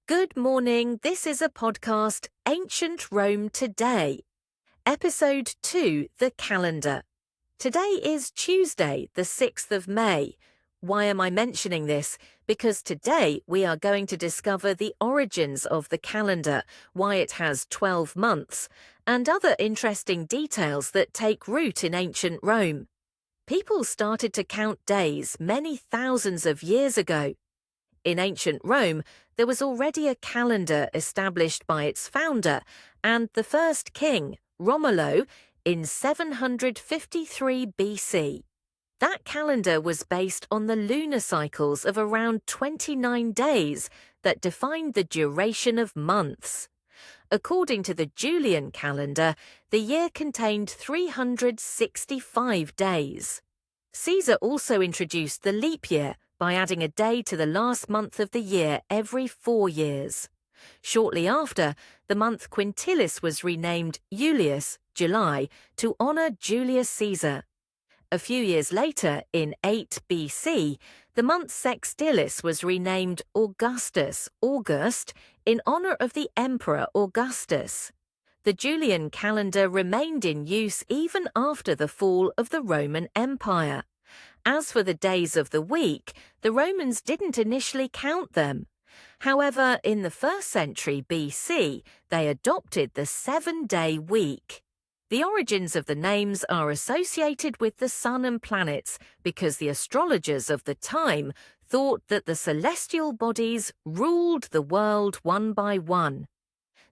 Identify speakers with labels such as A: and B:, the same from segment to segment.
A: Good morning. This is a podcast, Ancient Rome Today. Episode 2, The Calendar. Today is Tuesday, the 6th of May. Why am I mentioning this? Because today we are going to discover the origins of the calendar, why it has 12 months, and other interesting details that take root in ancient Rome. People started to count days many thousands of years ago. In ancient Rome, there was already a calendar established by its founder and the first king, Romolo, in 753 BC. That calendar was based on the lunar cycles of around 29 days that defined the duration of months. According to the Julian calendar, the year contained 365 days. Caesar also introduced the leap year by adding a day to the last month of the year every 4 years. Shortly after, the month Quintilis was renamed Julius, July, to honor Julius Caesar. A few years later, in 8 BC, the month Sextilis was renamed Augustus, August, in honor of the Emperor Augustus. The Julian calendar remained in use even after the fall of the Roman Empire. As for the days of the week, the Romans didn't initially count them. However, in the 1st century BC, they adopted the 7-day week. The origins of the names are associated with the sun and planets because the astrologers of the time thought that the celestial bodies ruled the world one by one.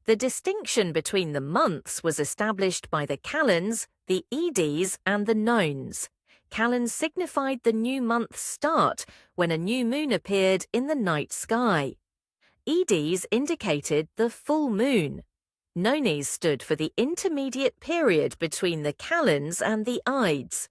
A: The distinction between the months was established by the calends, the edis, and the nones. Calends signified the new month's start when a new moon appeared in the night sky. Edis indicated the full moon. Nones stood for the intermediate period between the calends and the ides.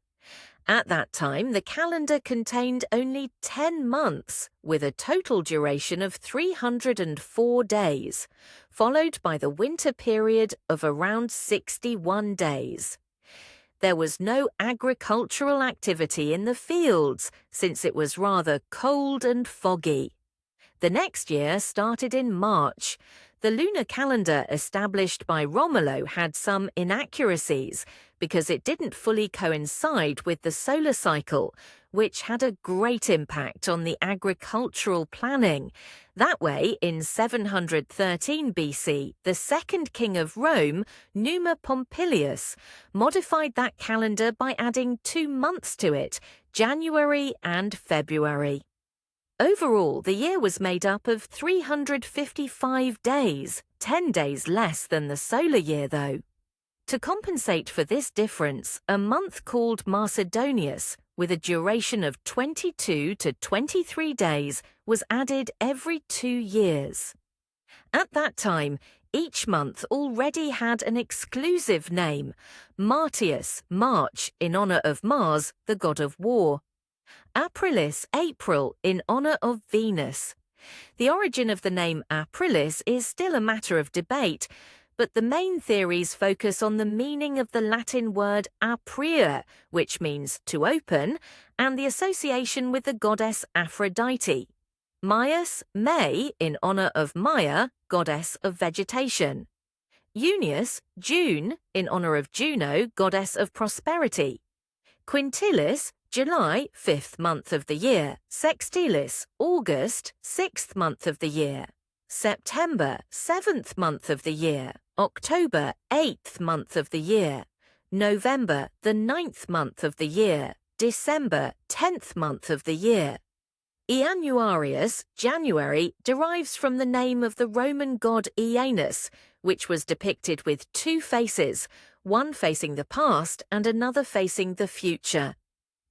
A: At that time, the calendar contained only 10 months, with a total duration of 304 days, followed by the winter period of around 61 days. There was no agricultural activity in the fields, since it was rather cold and foggy. The next year started in March. The lunar calendar established by Romolo had some inaccuracies because it didn't fully coincide with the solar cycle, which had a great impact on the agricultural planning. That way, in 713 BC, the second king of Rome, Numa Pompilius, modified that calendar by adding 2 months to it, January and February. Overall, the year was made up of 355 days, 10 days less than the solar year, though. To compensate for this difference, a month called Macedonius, with a duration of 22 to 23 days, was added every 2 years. At that time, each month already had an exclusive name, Martius, March, in honor of Mars, the god of war. Aprilis, April, in honor of Venus. The origin of the name Aprilis is still a matter of debate, but the main theories focus on the meaning of the Latin word apria, which means to open, and the association with the goddess Aphrodite. Maius, May, in honor of Maia, goddess of vegetation. Junius, June, in honor of Juno, goddess of prosperity. Quintilis, July, 5th month of the year. Sextilis, August, 6th month of the year. September, 7th month of the year. October, 8th month of the year. November, the 9th month of the year. December, 10th month of the year. Januarius, January, derives from the name of the Roman god Janus, which was depicted with 2 faces, one facing the past and another facing the future.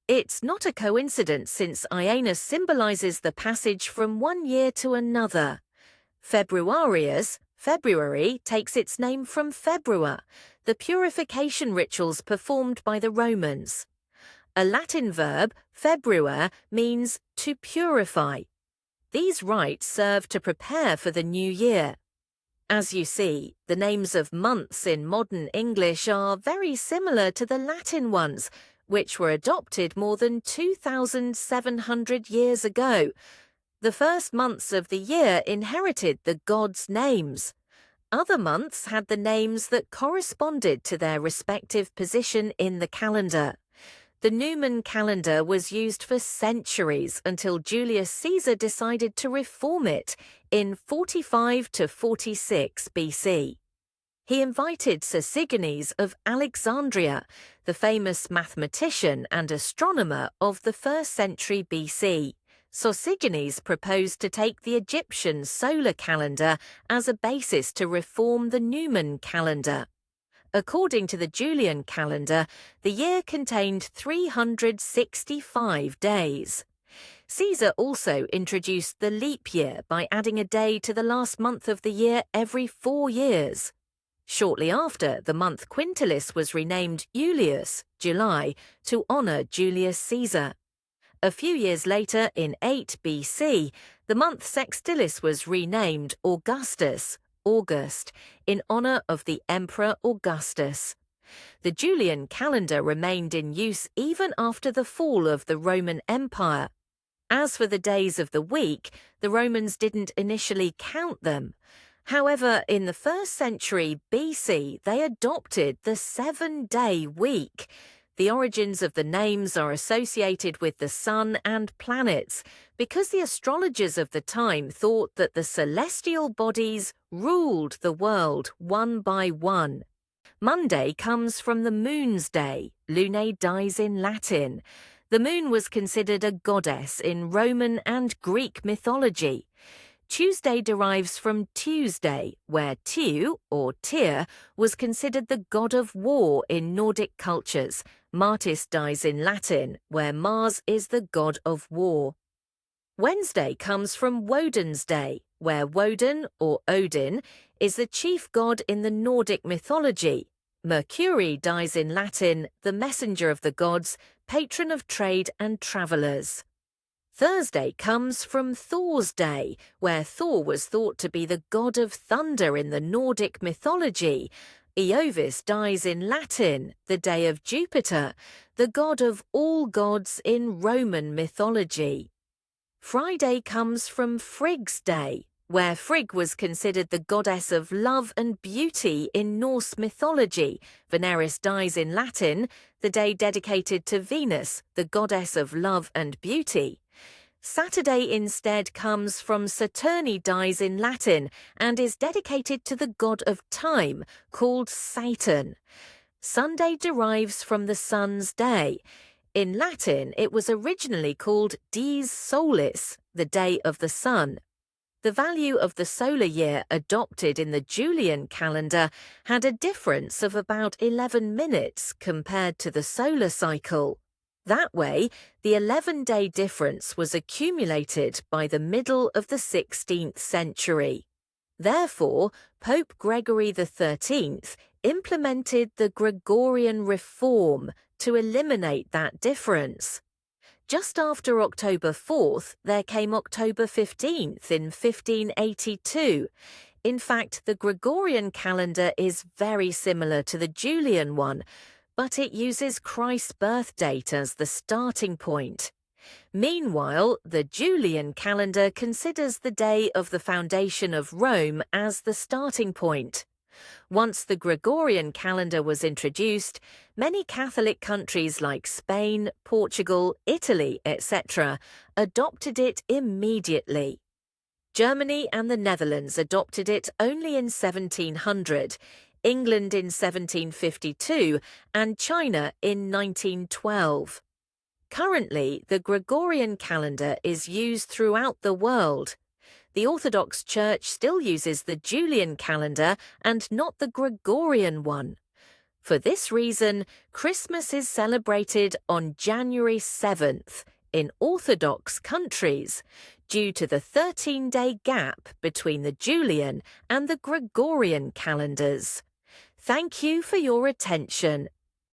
A: It's not a coincidence since Janus symbolizes the passage from one year to another. Februarius, February, takes its name from februa, the purification rituals performed by the Romans. A Latin verb, februa, means to purify. These rites serve to prepare for the new year. As you see, the names of months in modern English are very similar to the Latin ones, which were adopted more than 2,700 years ago. The first months of the year inherited the gods' names. Other months had the names that corresponded to their respective position in the calendar. The Numan calendar was used for centuries until Julius Caesar decided to reform it in 45 to 46 BC. He invited Sosigenes of Alexandria, the famous mathematician and astronomer of the 1st century BC. Sosigenes proposed to take the Egyptian solar calendar as a basis to reform the Numan calendar. According to the Julian calendar, the year contained 365 days. Caesar also introduced the leap year by adding a day to the last month of the year every 4 years. Shortly after, the month Quintilis was renamed Julius, July, to honor Julius Caesar. A few years later, in 8 BC, the month Sextilis was renamed Augustus, August, in honor of the Emperor Augustus. The Julian calendar remained in use even after the fall of the Roman Empire. As for the days of the week, the Romans didn't initially count them. However, in the 1st century BC, they adopted the 7-day week. The origins of the names are associated with the sun and planets because the astrologers of the time thought that the celestial bodies ruled the world one by one. Monday comes from the moon's day, lunae dies in Latin. The moon was considered a goddess in Roman and Greek mythology. Tuesday derives from Tuesday, where Teu, or Tyr, was considered the god of war in Nordic cultures. Martis dies in Latin, where Mars is the god of war. Wednesday comes from Woden's Day, where Woden, or Odin, is the chief god in the Nordic mythology. Mercury dies in Latin, the messenger of the gods, patron of trade and travellers. Thursday comes from Thor's Day, where Thor was thought to be the god of thunder in the Nordic mythology. Iovis dies in Latin, the day of Jupiter, the god of all gods in Roman mythology. Friday comes from Frigg's Day, where Frigg was considered the goddess of love and beauty in Norse mythology. Veneris dies in Latin, the day dedicated to Venus, the goddess of love and beauty. Saturday instead comes from Saturni dies in Latin and is dedicated to the god of time, called Saturn. Sunday derives from the sun's day. In Latin, it was originally called dies solis, the day of the sun. The value of the solar year adopted in the Julian calendar had a difference of about 11 minutes compared to the solar cycle. That way, the 11-day difference was accumulated by the middle of the 16th century. Therefore, Pope Gregory XIII implemented the Gregorian reform to eliminate that difference. Just after October 4th, there came October 15th in 1582. In fact, the Gregorian calendar is very similar to the Julian one, but it uses Christ's birth date as the starting point. Meanwhile, the Julian calendar considers the day of the foundation of Rome as the starting point. Once the Gregorian calendar was introduced, many Catholic countries like Spain, Portugal, Italy, etc. adopted it immediately. Germany and the Netherlands adopted it only in 1700, England in 1752, and China in 1912. Currently, the Gregorian calendar is used throughout the world. The Orthodox Church still uses the Julian calendar and not the Gregorian one. For this reason, Christmas is celebrated on January 7th in Orthodox countries, due to the 13-day gap between the Julian and the Gregorian calendars. Thank you for your attention.